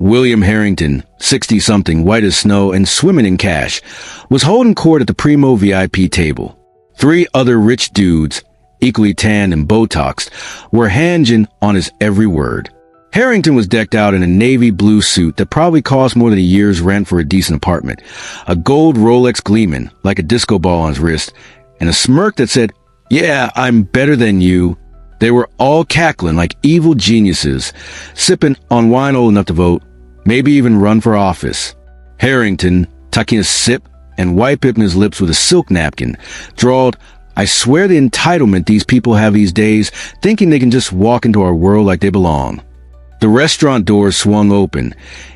William Harrington, 60-something, white as snow and swimming in cash, was holding court at the Primo VIP table. 3 other rich dudes, equally tanned and Botoxed, were hanging on his every word. Harrington was decked out in a navy blue suit that probably cost more than a year's rent for a decent apartment, a gold Rolex gleaming like a disco ball on his wrist, and a smirk that said, "Yeah, I'm better than you." They were all cackling like evil geniuses, sipping on wine old enough to vote, maybe even run for office. Harrington, tucking a sip and wiping his lips with a silk napkin, drawled, "I swear the entitlement these people have these days, thinking they can just walk into our world like they belong." The restaurant doors swung open,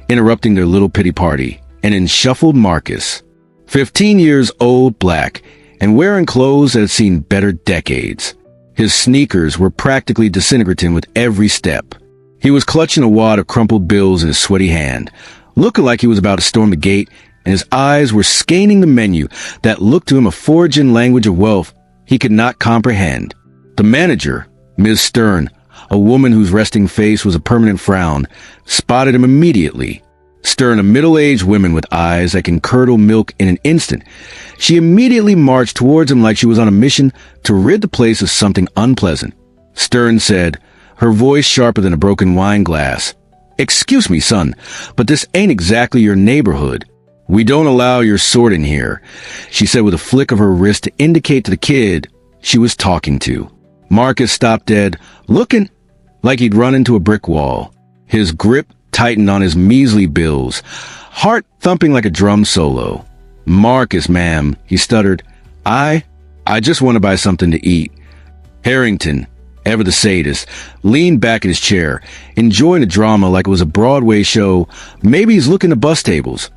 interrupting their little pity party, and in shuffled Marcus. 15 years old, black, and wearing clothes that had seen better decades. His sneakers were practically disintegrating with every step. He was clutching a wad of crumpled bills in his sweaty hand, looking like he was about to storm the gate, and his eyes were scanning the menu that looked to him a foreign language of wealth he could not comprehend. The manager, Ms. Stern, a woman whose resting face was a permanent frown, spotted him immediately. Stern, a middle-aged woman with eyes that can curdle milk in an instant, she immediately marched towards him like she was on a mission to rid the place of something unpleasant. Stern said, her voice sharper than a broken wine glass, "Excuse me, son, but this ain't exactly your neighborhood. We don't allow your sort in here," she said with a flick of her wrist to indicate to the kid she was talking to. Marcus stopped dead, looking like he'd run into a brick wall. His grip tightened on his measly bills, heart thumping like a drum solo. "Marcus, ma'am," he stuttered. I just want to buy something to eat." Harrington, ever the sadist, leaned back in his chair, enjoying the drama like it was a Broadway show. Maybe he's looking to bus tables.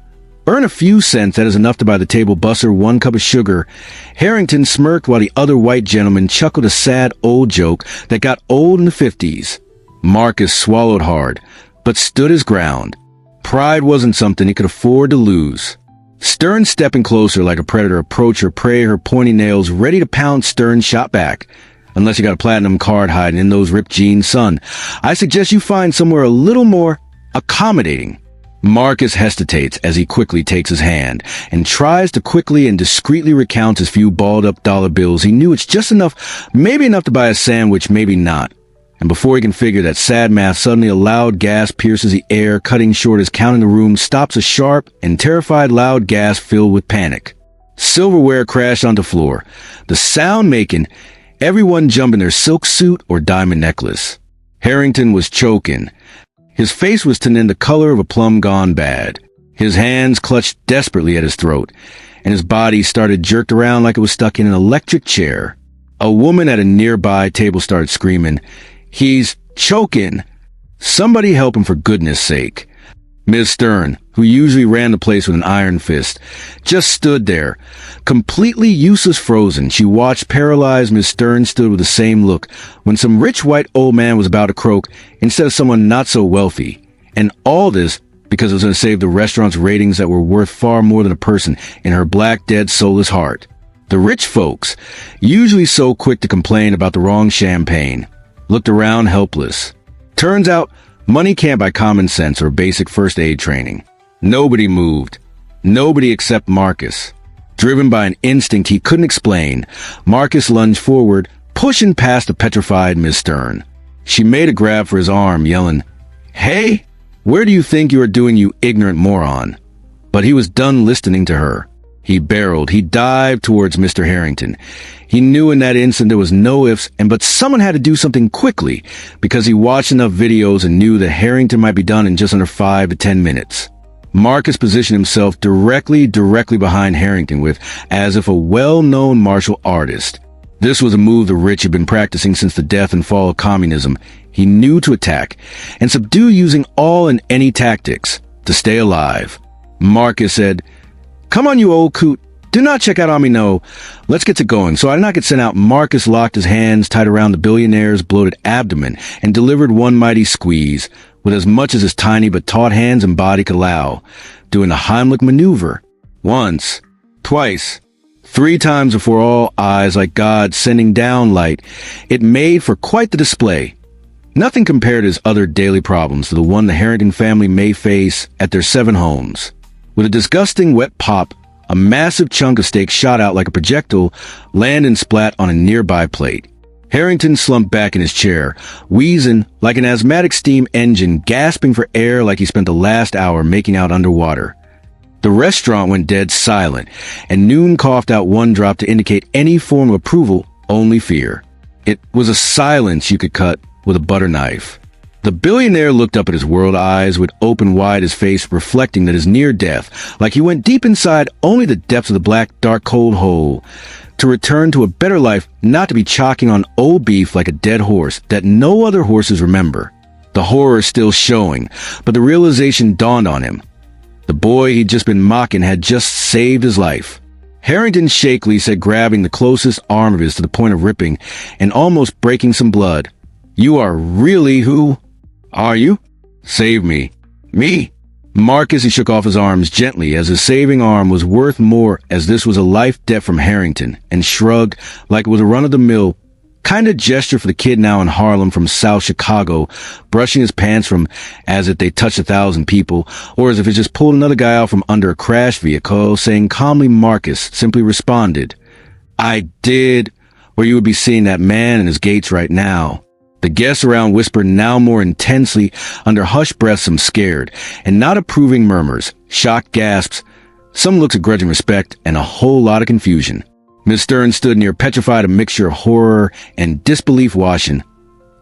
Earn a few cents, that is enough to buy the table busser 1 cup of sugar. Harrington smirked while the other white gentleman chuckled a sad old joke that got old in the 50s. Marcus swallowed hard, but stood his ground. Pride wasn't something he could afford to lose. Stern, stepping closer like a predator, approached her prey, her pointy nails ready to pound. Stern shot back. "Unless you got a platinum card hiding in those ripped jeans, son, I suggest you find somewhere a little more accommodating." Marcus hesitates as he quickly takes his hand and tries to quickly and discreetly recount his few balled-up dollar bills. He knew it's just enough, maybe enough to buy a sandwich, maybe not. And before he can figure that sad math, suddenly a loud gasp pierces the air, cutting short his count in the room, stops a sharp and terrified loud gasp filled with panic. Silverware crashed onto the floor, the sound making everyone jump in their silk suit or diamond necklace. Harrington was choking. His face was turning the color of a plum gone bad. His hands clutched desperately at his throat, and his body started jerked around like it was stuck in an electric chair. A woman at a nearby table started screaming, "He's choking! Somebody help him for goodness sake." Ms. Stern, who usually ran the place with an iron fist, just stood there, completely useless, frozen. She watched paralyzed. Ms. Stern stood with the same look when some rich white old man was about to croak instead of someone not so wealthy. And all this because it was going to save the restaurant's ratings that were worth far more than a person in her black, dead, soulless heart. The rich folks, usually so quick to complain about the wrong champagne, looked around helpless. Turns out, money can't buy common sense or basic first aid training. Nobody moved. Nobody except Marcus. Driven by an instinct he couldn't explain, Marcus lunged forward, pushing past the petrified Miss Stern. She made a grab for his arm, yelling, "Hey, where do you think you are doing, you ignorant moron?" But he was done listening to her. He barreled. He dived towards Mr. Harrington. He knew in that instant there was no ifs and buts. Someone had to do something quickly because he watched enough videos and knew that Harrington might be done in just under 5 to 10 minutes. Marcus positioned himself directly behind Harrington with, as if a well-known martial artist. This was a move the rich had been practicing since the death and fall of communism. He knew to attack and subdue using all and any tactics to stay alive. Marcus said, "Come on, you old coot. Do not check out on me, no. Let's get to going." So I did not get sent out. Marcus locked his hands tight around the billionaire's bloated abdomen and delivered one mighty squeeze with as much as his tiny but taut hands and body could allow, doing the Heimlich maneuver. Once, twice, 3 times before all eyes like God sending down light. It made for quite the display. Nothing compared his other daily problems to the one the Harrington family may face at their 7 homes. With a disgusting wet pop, a massive chunk of steak shot out like a projectile, land and splat on a nearby plate. Harrington slumped back in his chair, wheezing like an asthmatic steam engine, gasping for air like he spent the last hour making out underwater. The restaurant went dead silent, and Noon coughed out one drop to indicate any form of approval, only fear. It was a silence you could cut with a butter knife. The billionaire looked up at his world eyes, would open wide, his face reflecting that his near death, like he went deep inside only the depths of the black, dark, cold hole, to return to a better life, not to be chalking on old beef like a dead horse that no other horses remember. The horror still showing, but the realization dawned on him. The boy he'd just been mocking had just saved his life. Harrington shakily said, grabbing the closest arm of his to the point of ripping and almost breaking some blood, "You are really who? Are you? Save me." "Me?" Marcus, he shook off his arms gently, as his saving arm was worth more, as this was a life debt from Harrington, and shrugged like it was a run-of-the-mill kind of gesture for the kid now in Harlem from South Chicago, brushing his pants from as if they touched 1,000 people, or as if it just pulled another guy out from under a crashed vehicle, saying calmly. Marcus simply responded, "I did," or you would be seeing that man in his gates right now. The guests around whispered now more intensely, under hushed breaths, some scared and not approving murmurs, shocked gasps, some looks of grudging respect, and a whole lot of confusion. Miss Stern stood near, petrified, a mixture of horror and disbelief washing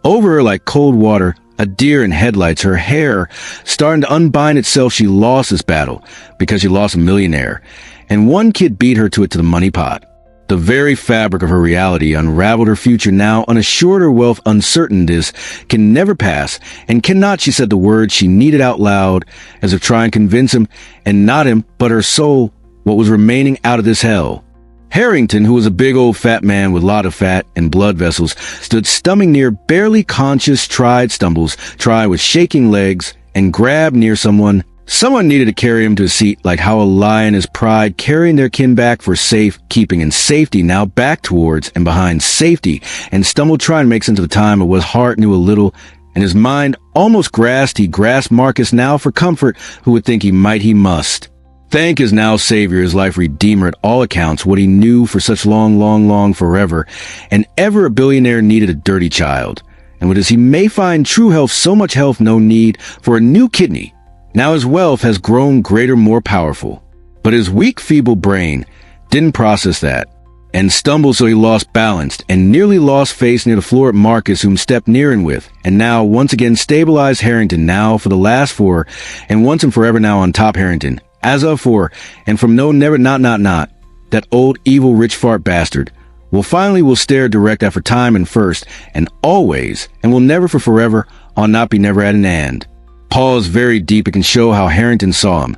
over her like cold water, a deer in headlights, her hair starting to unbind itself. She lost this battle because she lost a millionaire, and one kid beat her to it, to the money pot. The very fabric of her reality unraveled. Her future now unassured, her wealth uncertain. This can never pass, and cannot, she said the words she needed out loud, as if trying to convince him, and not him, but her soul, what was remaining out of this hell. Harrington, who was a big old fat man with a lot of fat and blood vessels, stood stumbling near, barely conscious, tried with shaking legs, and grabbed near someone. Someone needed to carry him to a seat, like how a lion is pride carrying their kin back for safe keeping, and safety now back towards and behind safety, and stumbled trying to make sense of the time of what his heart knew a little, and his mind almost grasped. He grasped Marcus now for comfort, who would think he must. Thank his now savior, his life redeemer at all accounts, what he knew for such long forever, and ever a billionaire needed a dirty child. And what as he may find true health, so much health, no need for a new kidney. Now his wealth has grown greater, more powerful. But his weak, feeble brain didn't process that, and stumbled, so he lost balance, and nearly lost face near the floor at Marcus, whom stepped near and with, and now once again stabilized Harrington, now for the last 4, and once and forever now on top Harrington, as of 4, and from no never not, that old evil rich fart bastard, will stare direct after time and first, and always, and will never for forever, on not be never at an end. Pause very deep. It can show how Harrington saw him,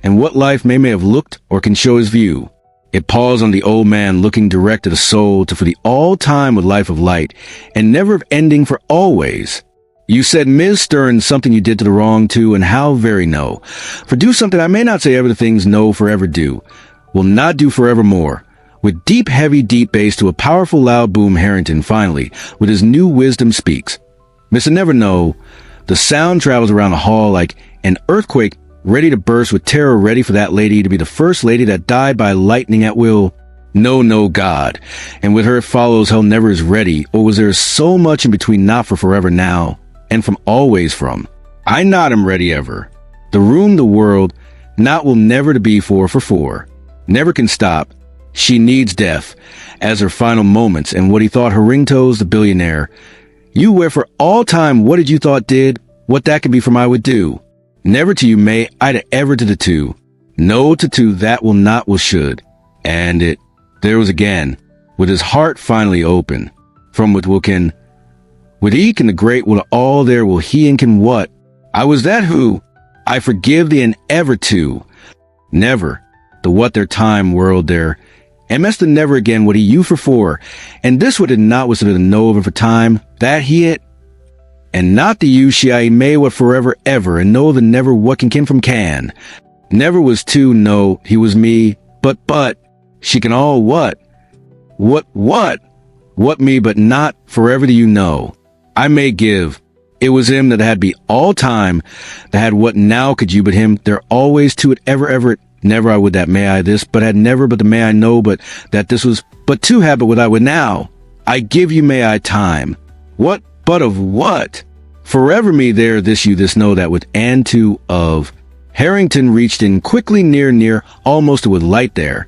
and what life may have looked, or can show his view. It paused on the old man, looking direct at the soul, to for the all-time with life of light, and never of ending for always. You said, Ms. Stern, something you did to the wrong too, and how very no. For do something I may not say ever the things no forever do, will not do forevermore. With deep, heavy, deep bass to a powerful, loud boom, Harrington finally, with his new wisdom speaks. Mr. Never Know. The sound travels around the hall like an earthquake, ready to burst with terror, ready for that lady to be the first lady that died by lightning at will. No, God. And with her follows hell never is ready, or was there so much in between, not for forever now, and from always from? I not am ready ever. The room, the world, not will never to be for 4. Never can stop. She needs death as her final moments, and what he thought Haringtos, the billionaire. You where for all time, what did you thought did, what that could be from I would do. Never to you may, I to ever to the two. No to two, that will not will should. And there was again, with his heart finally open, from what will can, with he can the great will all there will he and can what. I was that who, I forgive thee and ever to. Never, the what their time world there. MS the never again what he you for 4, and this what did not was to the no over for time, that he it, and not the you she I may what forever ever, and no the never what can from can. Never was to no, he was me, but, she can all what me but not forever do you know. I may give, It was him that had be all time, that had what now could you but him, there always to it ever it, never I would that may I this, but had never but the may I know, but that this was, but to have but would I would now. I give you may I time. What but of what? Forever me there this you this know that with and to of. Harrington reached in quickly near, almost with light there.